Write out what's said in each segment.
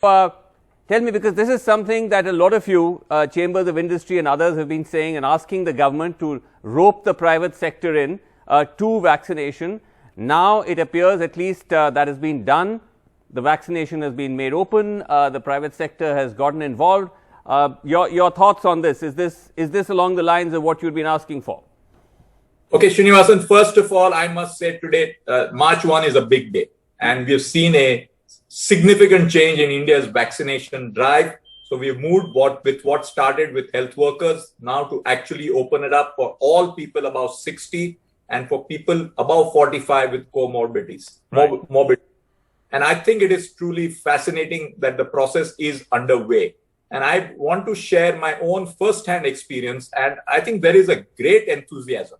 Tell me, because this is something that a lot of you, chambers of industry and others have been saying and asking the government to rope the private sector in to vaccination. Now it appears at least that has been done. The vaccination has been made open. The private sector has gotten involved. Your thoughts on this? Is this along the lines of what you've been asking for? Okay, Srinivasan, first of all, I must say today, March 1 is a big day. And we've seen a significant change in India's vaccination drive. So we've moved with what started with health workers now to actually open it up for all people above 60 and for people above 45 with comorbidities. Right. And I think it is truly fascinating that the process is underway. And I want to share my own first-hand experience. And I think there is a great enthusiasm.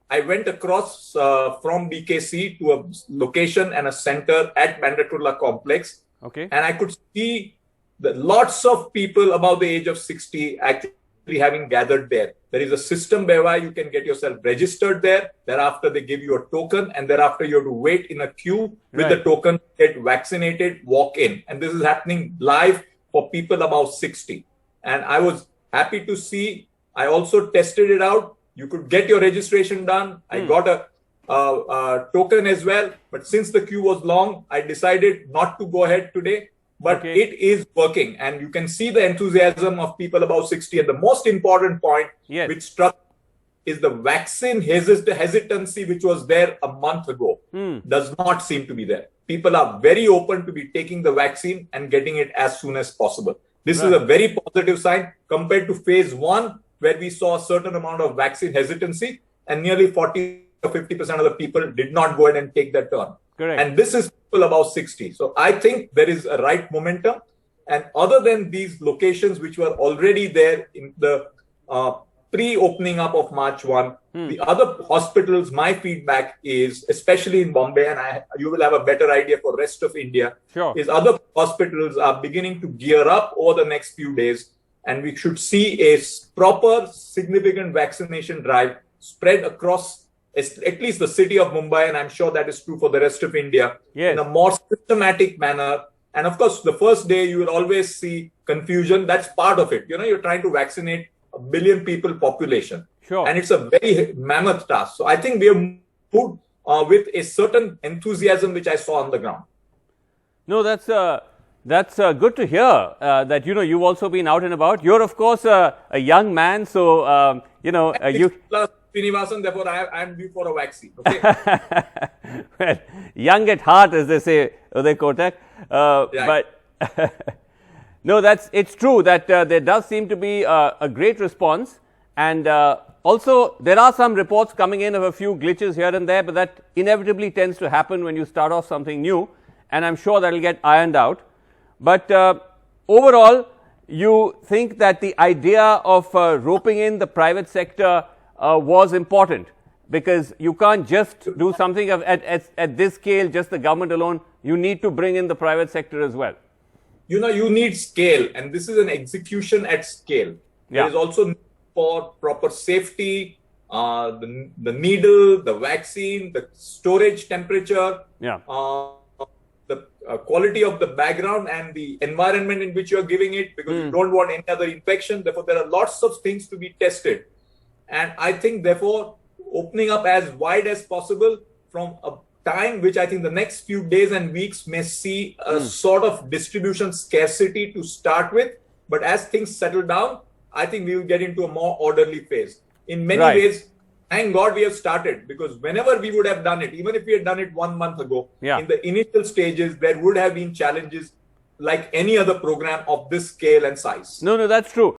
I went across from BKC to a location and a center at Mandatola complex. Okay. And I could see that lots of people above the age of 60 actually having gathered there. There is a system whereby you can get yourself registered there. Thereafter, they give you a token, and thereafter you have to wait in a queue with the token, get vaccinated, walk in. And this is happening live for people above 60. And I was happy to see. I also tested it out. You could get your registration done. I got a token as well. But since the queue was long, I decided not to go ahead today. But it is working. And you can see the enthusiasm of people above 60. And the most important point, which struck, is the vaccine hesitancy, which was there a month ago, does not seem to be there. People are very open to be taking the vaccine and getting it as soon as possible. This is a very positive sign compared to phase 1, where we saw a certain amount of vaccine hesitancy and nearly 40 or 50% of the people did not go ahead and take that turn. Correct. And this is people above 60. So I think there is a right momentum. And other than these locations which were already there in the pre-opening up of March 1, the other hospitals, my feedback is, especially in Bombay, and you will have a better idea for rest of India, is other hospitals are beginning to gear up over the next few days. And we should see a proper, significant vaccination drive spread across at least the city of Mumbai, and I'm sure that is true for the rest of India, in a more systematic manner. And of course, the first day you will always see confusion. That's part of it. You know, you're trying to vaccinate a billion people population. And it's a very mammoth task. So I think we have moved with a certain enthusiasm which I saw on the ground. No, that's good to hear that, you've also been out and about. You're, of course, a young man. So, you... Plus, Srinivasan, therefore, I'm due for a vaccine. Okay? Well, young at heart, as they say, Uday Kotak. But, no, it's true that there does seem to be a great response. And also, there are some reports coming in of a few glitches here and there, but that inevitably tends to happen when you start off something new. And I'm sure that will get ironed out. But overall, you think that the idea of roping in the private sector was important, because you can't just do something at this scale, just the government alone. You need to bring in the private sector as well. You need scale, and this is an execution at scale. There is also need for proper safety, the needle, the vaccine, the storage temperature, the quality of the background and the environment in which you are giving it, because you don't want any other infection. Therefore, there are lots of things to be tested. And I think, therefore, opening up as wide as possible from a time which I think the next few days and weeks may see a sort of distribution scarcity to start with. But as things settle down, I think we will get into a more orderly phase. In many ways, thank God we have started, because whenever we would have done it, even if we had done it 1 month ago, in the initial stages, there would have been challenges like any other program of this scale and size. No, that's true.